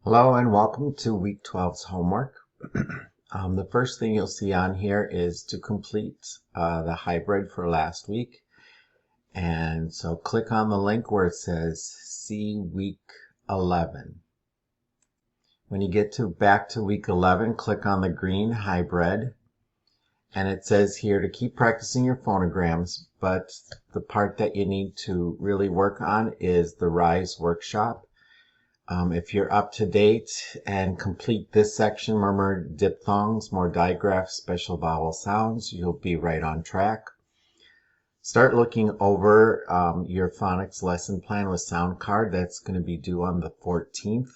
Hello and welcome to week 12's homework. The first thing you'll see on here is to complete the hybrid for last week. And so click on the link where it says see week 11. When you get back to week 11, click on the green hybrid. And it says here to keep practicing your phonograms, but the part that you need to really work on is the RISE workshop. If you're up to date and complete this section, murmur, diphthongs, more digraphs, special vowel sounds, you'll be right on track. Start looking over your phonics lesson plan with sound card. That's going to be due on the 14th.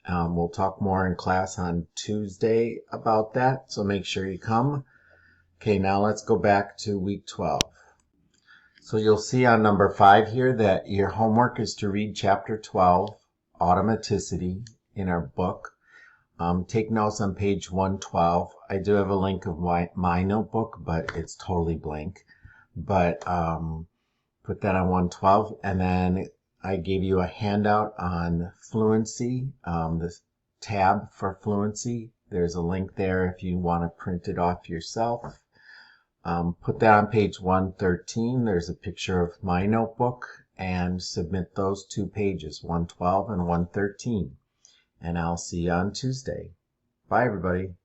We'll talk more in class on Tuesday about that, so make sure you come. Okay, now let's go back to week 12. So you'll see on number 5 here that your homework is to read chapter 12, Automaticity, in our book. Take notes on page 112. I do have a link of my notebook, but it's totally blank. But put that on 112. And then I gave you a handout on fluency, the tab for fluency. There's a link there if you want to print it off yourself. Put that on page 113. There's a picture of my notebook, and submit those 2 pages, 112 and 113. And I'll see you on Tuesday. Bye, everybody.